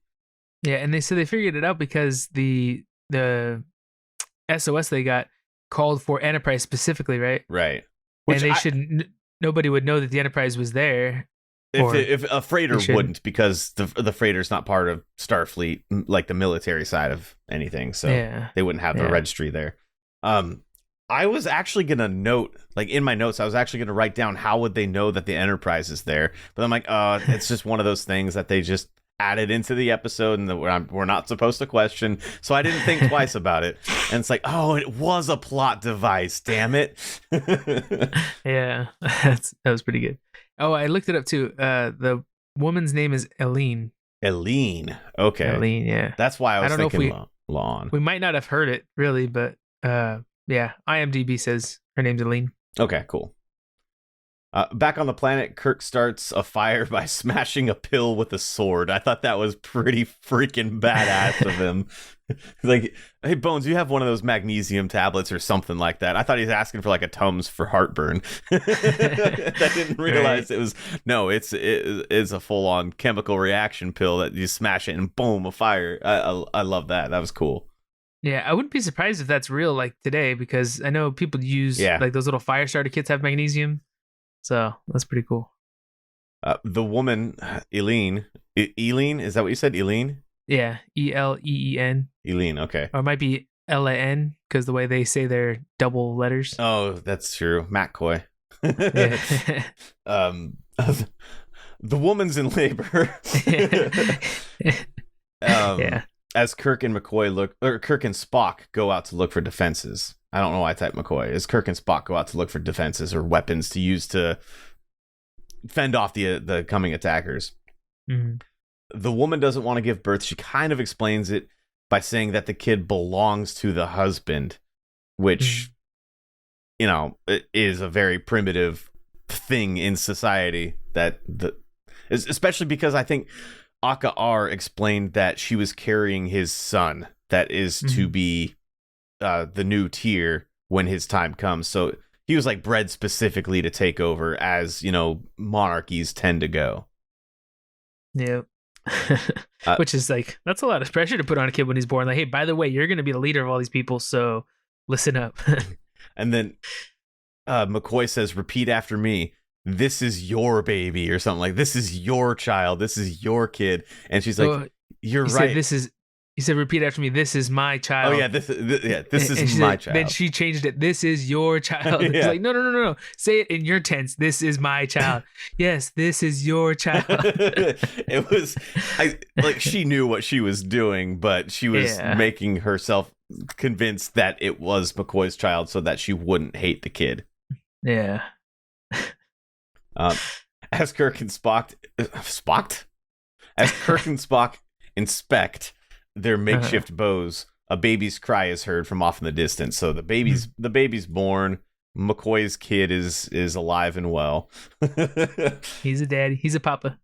Yeah, and they said they figured it out because the SOS they got called for Enterprise specifically, right? Right. Which and they nobody would know that the Enterprise was there. If a freighter wouldn't, because the freighter's not part of Starfleet, like the military side of anything, so they wouldn't have the registry there. I was actually gonna note, like in my notes, I was actually gonna write down how would they know that the Enterprise is there, but I'm like, it's just one of those things that they just added into the episode and that we're not supposed to question, so I didn't think twice about it. And it's like, oh, it was a plot device, damn it. Yeah, that was pretty good. Oh, I looked it up too. The woman's name is Eileen. Eileen, okay. Eileen, yeah. That's why I was thinking Lon. We might not have heard it really, but yeah, IMDb says her name's Eileen. Okay, cool. Back on the planet, Kirk starts a fire by smashing a pill with a sword. I thought that was pretty freaking badass of him. Like, hey, Bones, you have one of those magnesium tablets or something like that. I thought he was asking for like a Tums for heartburn. I didn't realize it was, no, it's a full-on chemical reaction pill that you smash it and boom, a fire. I love that. That was cool. Yeah, I wouldn't be surprised if that's real like today, because I know people use like those little fire starter kits have magnesium. So that's pretty cool. The woman, Eileen, is that what you said? Eileen? Yeah, Eileen. Eileen, okay. Or it might be Lan, because the way they say their double letters. Oh, that's true. McCoy. The woman's in labor. Yeah. As Kirk and Spock go out to look for defenses. I don't know why I typed McCoy. As Kirk and Spock go out to look for defenses or weapons to use to fend off the coming attackers. Mm-hmm. The woman doesn't want to give birth. She kind of explains it by saying that the kid belongs to the husband, which, you know, is a very primitive thing in society. Especially because I think Aka R explained that she was carrying his son that is to be the new tier when his time comes. So he was like bred specifically to take over, as, you know, monarchies tend to go. Yeah. Which is like, that's a lot of pressure to put on a kid when he's born. Like, hey, by the way, you're going to be the leader of all these people, so listen up. And then McCoy says, repeat after me. This is your baby, or something like, this is your child. This is your kid. And she's like, you're right. He said, repeat after me. This is my child. Oh yeah. This is my child. Then she changed it. This is your child. Yeah. It's like, no. Say it in your tense. This is my child. Yes, this is your child. It was, she knew what she was doing, but she was making herself convinced that it was McCoy's child so that she wouldn't hate the kid. Yeah. As Kirk and Spock inspect their makeshift bows, a baby's cry is heard from off in the distance. So the baby's born. McCoy's kid is alive and well. He's a daddy. He's a papa.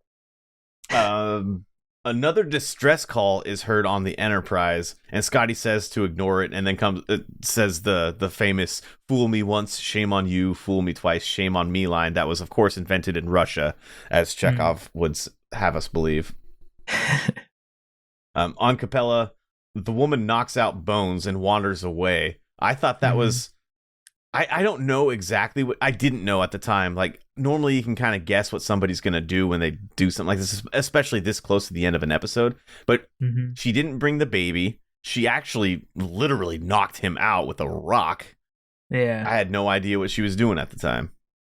Another distress call is heard on the Enterprise, and Scotty says to ignore it, and then says the famous "fool me once, shame on you; fool me twice, shame on me" line. That was, of course, invented in Russia, as Chekhov would have us believe. On Capella, the woman knocks out Bones and wanders away. I thought that was... I don't know exactly what... I didn't know at the time. Like, normally you can kind of guess what somebody's going to do when they do something like this, especially this close to the end of an episode. But she didn't bring the baby. She actually literally knocked him out with a rock. Yeah. I had no idea what she was doing at the time.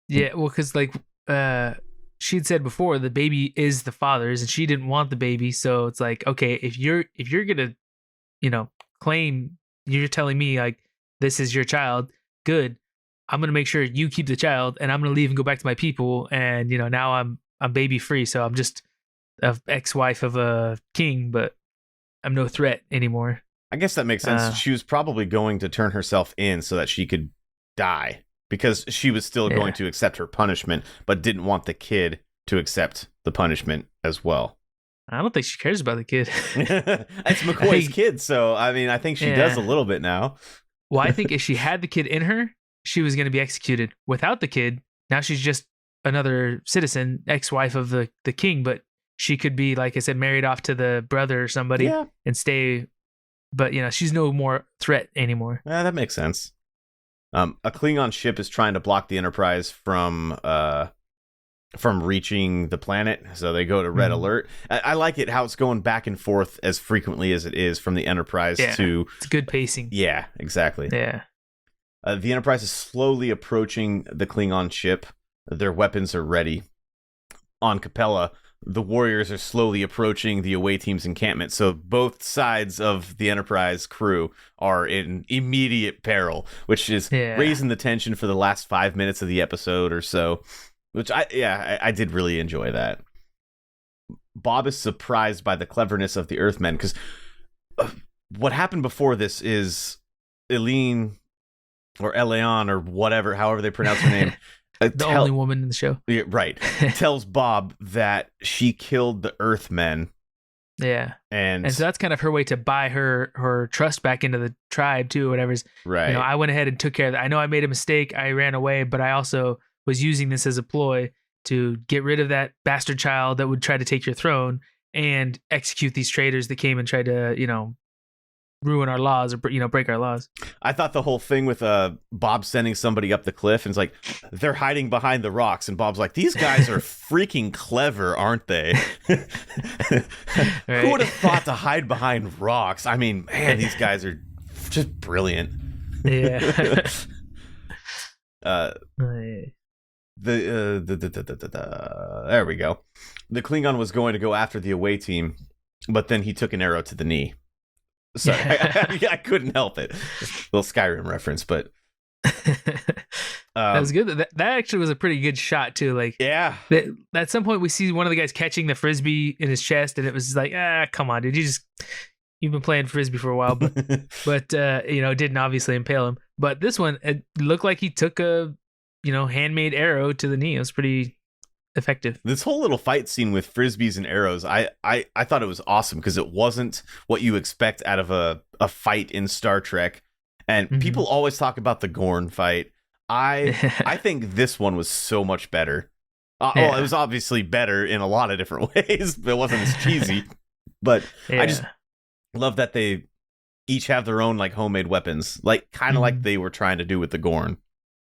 Yeah, well, because, like... she'd said before the baby is the father's, and she didn't want the baby. So it's like, okay, if you're gonna, you know, claim, you're telling me like this is your child, good. I'm gonna make sure you keep the child, and I'm gonna leave and go back to my people. And you know, now I'm baby free, so I'm just a ex-wife of a king, but I'm no threat anymore. I guess that makes sense. She was probably going to turn herself in so that she could die, because she was still going to accept her punishment, but didn't want the kid to accept the punishment as well. I don't think she cares about the kid. It's McCoy's kid, so I mean, I think she does a little bit now. Well, I think if she had the kid in her, she was going to be executed. Without the kid, now she's just another citizen, ex-wife of the king, but she could be, like I said, married off to the brother or somebody and stay. But, she's no more threat anymore. Yeah, that makes sense. A Klingon ship is trying to block the Enterprise from reaching the planet, so they go to red alert. I like it how it's going back and forth as frequently as it is from the Enterprise to... It's good pacing. Yeah, exactly. Yeah. The Enterprise is slowly approaching the Klingon ship. Their weapons are ready. On Capella, the warriors are slowly approaching the away team's encampment, so both sides of the Enterprise crew are in immediate peril, which is raising the tension for the last 5 minutes of the episode or so, which I did really enjoy that. Bob is surprised by the cleverness of the Earthmen, because what happened before this is Eileen, or Eleon, or whatever, however they pronounce her name, the only woman in the show. Yeah, right. Tells Bob that she killed the Earthmen. Yeah. And so that's kind of her way to buy her trust back into the tribe too, whatever's. Right. I went ahead and took care of that. I know I made a mistake. I ran away, but I also was using this as a ploy to get rid of that bastard child that would try to take your throne and execute these traitors that came and tried to, ruin our laws or, break our laws. I thought the whole thing with Bob sending somebody up the cliff and it's like, they're hiding behind the rocks. And Bob's like, these guys are freaking clever, aren't they? Who would have thought to hide behind rocks? I mean, man, these guys are just brilliant. Yeah. There we go. The Klingon was going to go after the away team, but then he took an arrow to the knee. So I couldn't help it. Little Skyrim reference, but that was good. That actually was a pretty good shot too. Like, at some point we see one of the guys catching the frisbee in his chest, and it was like, come on, dude, you've been playing frisbee for a while, but it didn't obviously impale him. But this one, it looked like he took a handmade arrow to the knee. It was pretty effective. This whole little fight scene with frisbees and arrows, I thought it was awesome, because it wasn't what you expect out of a fight in Star Trek. And people always talk about the Gorn fight. I think this one was so much better. Well, it was obviously better in a lot of different ways. It wasn't as cheesy, but I just love that they each have their own like homemade weapons, like kind of like they were trying to do with the Gorn.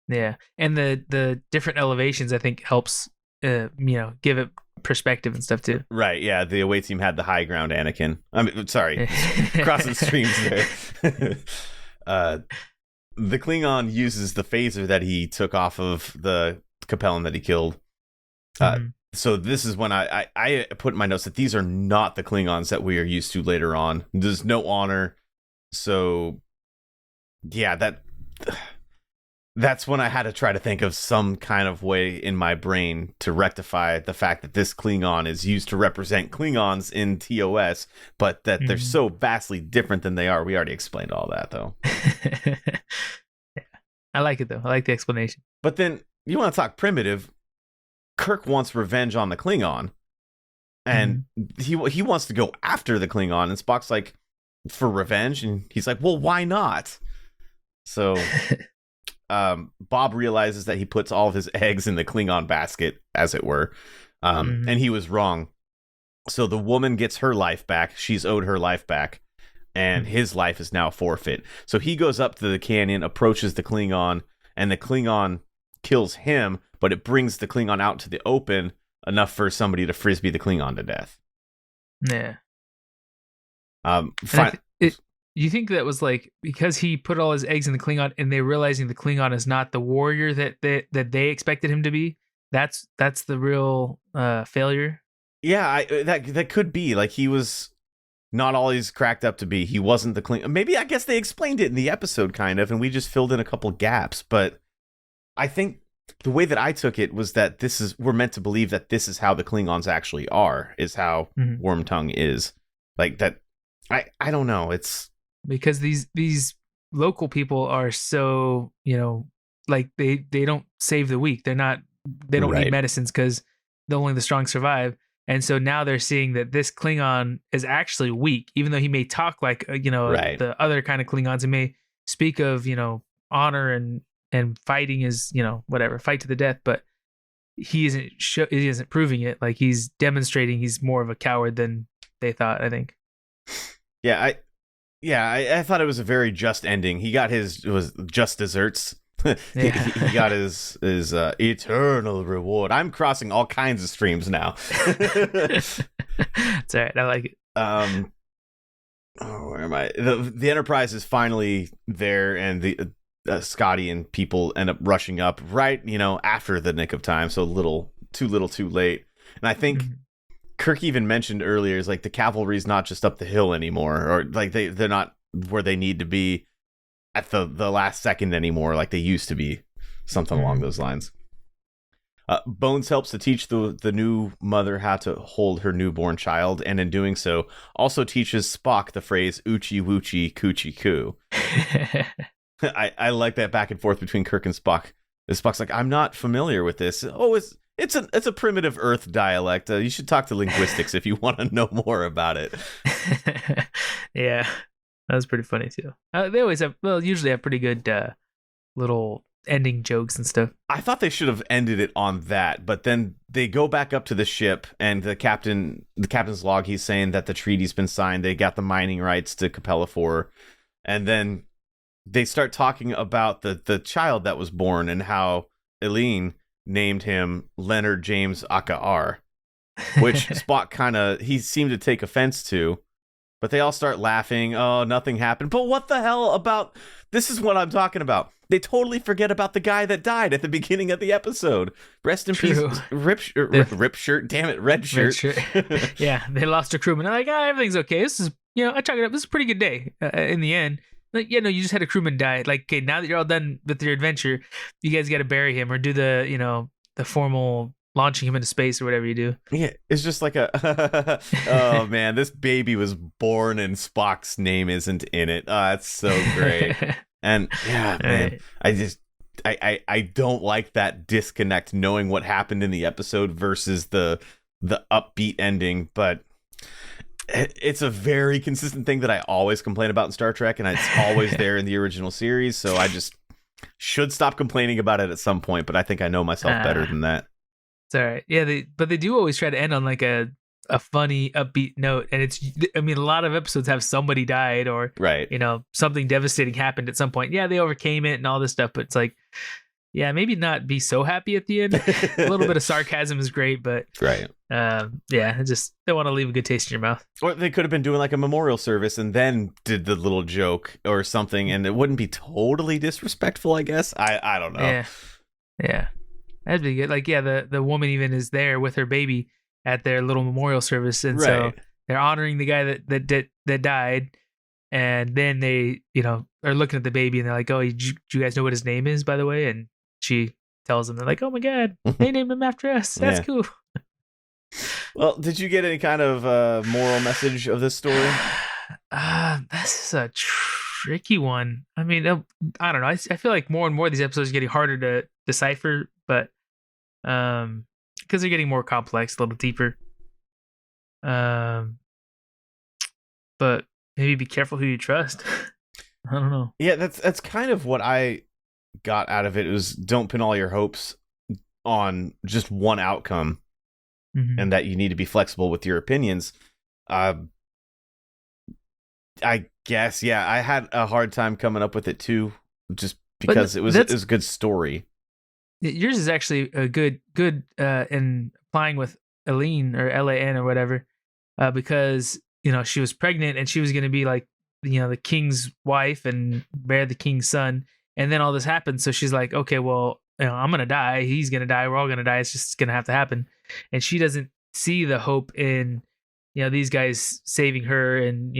Yeah, and the different elevations I think helps give it perspective and stuff too. Right, yeah. The away team had the high ground Anakin. I mean, sorry, crossing streams there. The Klingon uses the phaser that he took off of the Capellan that he killed. So this is when I put in my notes that these are not the Klingons that we are used to later on. There's no honor. So, yeah, that's when I had to try to think of some kind of way in my brain to rectify the fact that this Klingon is used to represent Klingons in TOS, but that they're so vastly different than they are. We already explained all that, though. I like it, though. I like the explanation. But then, you want to talk primitive, Kirk wants revenge on the Klingon, and he wants to go after the Klingon, and Spock's like, for revenge? And he's like, well, why not? So... Bob realizes that he puts all of his eggs in the Klingon basket, as it were, and he was wrong. So the woman gets her life back. She's owed her life back, and his life is now forfeit. So he goes up to the canyon, approaches the Klingon, and the Klingon kills him, but it brings the Klingon out to the open enough for somebody to frisbee the Klingon to death. Yeah. You think that was like because he put all his eggs in the Klingon, and they realizing the Klingon is not the warrior that they expected him to be? That's the real failure. Yeah, that could be like he was not all he's cracked up to be. He wasn't the Klingon. Maybe I guess they explained it in the episode kind of, and we just filled in a couple gaps. But I think the way that I took it was that we're meant to believe that this is how the Klingons actually are, is how Wormtongue is. Like that. I don't know. because these local people are so, like they don't save the weak. They don't need Right. medicines because only the strong survive. And so now they're seeing that this Klingon is actually weak, even though he may talk like Right. the other kind of Klingons. He may speak of honor and fighting is whatever, fight to the death, but he isn't proving it. Like, he's demonstrating he's more of a coward than they thought, I think. I thought it was a very just ending. He got his was just desserts. he, Yeah. he got his eternal reward. I'm crossing all kinds of streams now. It's all right. I like it. Where am I? The Enterprise is finally there, and the Scotty and people end up rushing up right, after the nick of time. So too little, too late. And I think Kirk even mentioned earlier is like the cavalry's not just up the hill anymore, or like they're not where they need to be at the last second anymore, like they used to be. Something along those lines. Bones helps to teach the new mother how to hold her newborn child, and in doing so, also teaches Spock the phrase "Uchi Wuchi Coochie Coo." I like that back and forth between Kirk and Spock. Spock's like, "I'm not familiar with this." Oh, it's a primitive Earth dialect. You should talk to linguistics if you want to know more about it. Yeah, that was pretty funny too. They usually have pretty good little ending jokes and stuff. I thought they should have ended it on that, but then they go back up to the ship, and the captain's log, he's saying that the treaty's been signed. They got the mining rights to Capella 4, and then they start talking about the child that was born and how Eileen named him Leonard James Akar, which Spock he seemed to take offense to. But they all start laughing. Oh, nothing happened. But what the hell about... This is what I'm talking about. They totally forget about the guy that died at the beginning of the episode. Rest in peace. Rip shirt. Damn it, red shirt. Yeah, they lost a crewman. They're like, everything's okay. This is, I chalk it up. This is a pretty good day in the end. Like, you just had a crewman die. Like, okay, now that you're all done with your adventure, you guys got to bury him or do the formal launching him into space or whatever you do. Yeah, it's just like oh man, this baby was born and Spock's name isn't in it. Oh, that's so great. And yeah, man, right. I don't like that disconnect, knowing what happened in the episode versus the upbeat ending, but it's a very consistent thing that I always complain about in Star Trek, and it's always there in the original series, so I just should stop complaining about it at some point, but I think I know myself better than that. It's all right. Yeah, but they do always try to end on like a funny, upbeat note, and a lot of episodes have somebody died or right, something devastating happened at some point. Yeah, they overcame it and all this stuff, but it's like, yeah, maybe not be so happy at the end. A little bit of sarcasm is great, but right, yeah, just they want to leave a good taste in your mouth. Or they could have been doing like a memorial service and then did the little joke or something, and it wouldn't be totally disrespectful, I guess. I don't know. Yeah. That'd be good. Like, yeah, the woman even is there with her baby at their little memorial service, and so they're honoring the guy that died, and then they are looking at the baby and they're like, "Oh, do you guys know what his name is, by the way?" And she tells them. They're like, "Oh my god, they named him after us. That's cool." Well, did you get any kind of moral message of this story? This is a tricky one. I mean, I don't know. I feel like more and more these episodes are getting harder to decipher, but because they're getting more complex, a little deeper. But maybe be careful who you trust. I don't know. Yeah, that's kind of what I got out of it. It was don't pin all your hopes on just one outcome, and that you need to be flexible with your opinions. I guess, yeah, I had a hard time coming up with it too, just because it was a good story. Yours is actually a good in applying with Eileen or Lan or whatever, because she was pregnant and she was going to be like the king's wife and bear the king's son, and then all this happened. So she's like, okay, well, I'm gonna die. He's gonna die. We're all gonna die. It's just gonna have to happen. And she doesn't see the hope in these guys saving her, and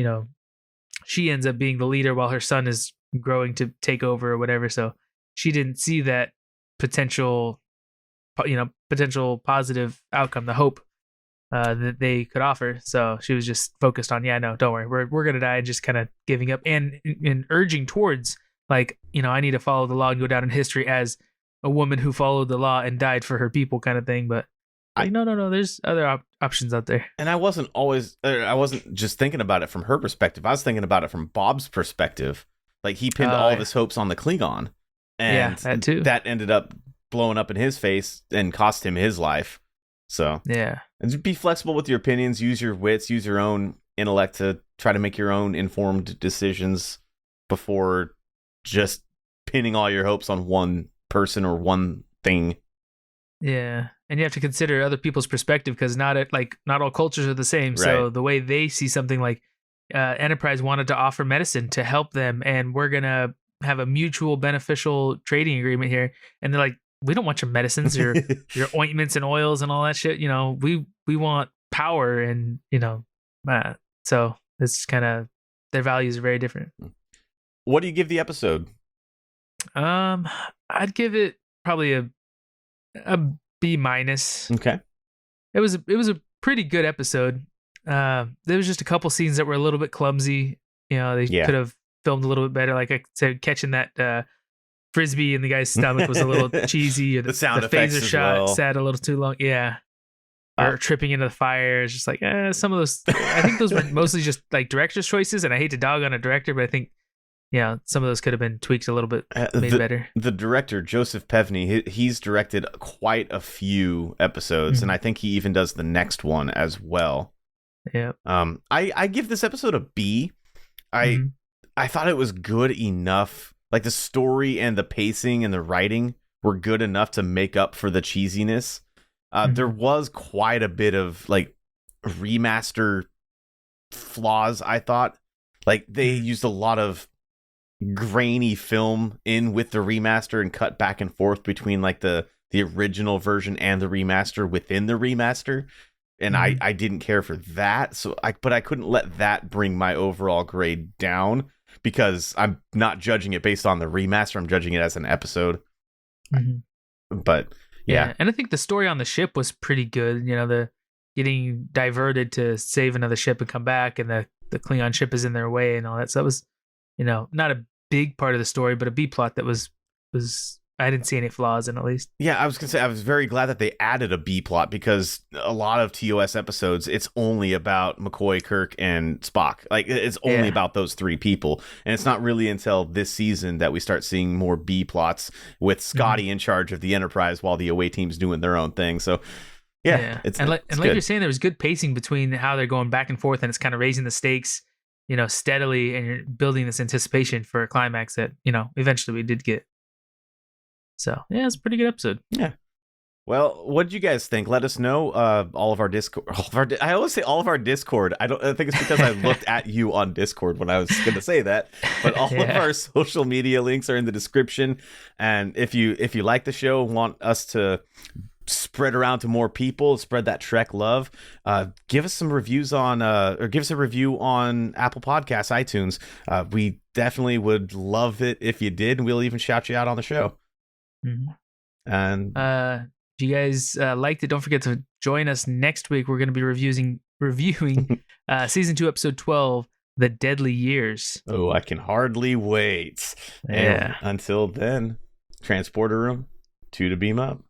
she ends up being the leader while her son is growing to take over or whatever. So she didn't see that potential positive outcome, the hope. that they could offer. So she was just focused on, yeah, no, don't worry, we're gonna die, and just kind of giving up and urging towards, like, I need to follow the law and go down in history as a woman who followed the law and died for her people, kind of thing. But like, no, there's other options out there. And I wasn't just thinking about it from her perspective. I was thinking about it from Bob's perspective. Like, he pinned all of his hopes on the Klingon, and that too. That ended up blowing up in his face and cost him his life. So yeah, and just be flexible with your opinions. Use your wits. Use your own intellect to try to make your own informed decisions before just pinning all your hopes on one person or one thing. Yeah, and you have to consider other people's perspective, because not all cultures are the same. Right. So the way they see something, like Enterprise wanted to offer medicine to help them, and we're gonna have a mutual beneficial trading agreement here, and they're like, we don't want your medicines, your ointments and oils and all that shit. We want power, and so it's kind of, their values are very different. What do you give the episode? I'd give it probably a B-. Okay. It was a pretty good episode. There was just a couple scenes that were a little bit clumsy. They could have filmed a little bit better. Like I said, catching that frisbee in the guy's stomach was a little cheesy. Or the sound the effects phaser as shot well. sat a little too long. Yeah. Or tripping into the fire. It's just like some of those. I think those were mostly just like director's choices, and I hate to dog on a director, but I think some of those could have been tweaked a little bit, made better. The director, Joseph Pevney, he's directed quite a few episodes, and I think he even does the next one as well. Yeah. I give this episode a B. I thought it was good enough. Like, the story and the pacing and the writing were good enough to make up for the cheesiness. There was quite a bit of like remaster flaws, I thought. Like, they used a lot of grainy film in with the remaster and cut back and forth between like the original version and the remaster within the remaster. And I didn't care for that. But I couldn't let that bring my overall grade down, because I'm not judging it based on the remaster. I'm judging it as an episode. But yeah. And I think the story on the ship was pretty good. The getting diverted to save another ship and come back, and the Klingon ship is in their way and all that. So that was, not a big part of the story, but a B plot that was I didn't see any flaws in, at least. Yeah, I was gonna say, I was very glad that they added a B plot, because a lot of TOS episodes, it's only about McCoy, Kirk, and Spock. Like, it's only about those three people, and it's not really until this season that we start seeing more B plots with Scotty in charge of the Enterprise while the away team's doing their own thing. So it's like you're saying, there was good pacing between how they're going back and forth, and it's kind of raising the stakes, steadily, and you're building this anticipation for a climax that eventually we did get. So it's a pretty good episode. Yeah. Well, what did you guys think? Let us know. All of our Discord. I always say all of our Discord. I think it's because I looked at you on Discord when I was going to say that. But all of our social media links are in the description. And if you like the show, want us to spread around to more people, spread that Trek love, give us some reviews on or give us a review on Apple Podcasts, iTunes. We definitely would love it if you did, and we'll even shout you out on the show. And if you guys liked it, don't forget to join us next week. We're going to be reviewing season 2, episode 12, The Deadly Years. Oh, I can hardly wait. And until then, transporter room 2 to beam up.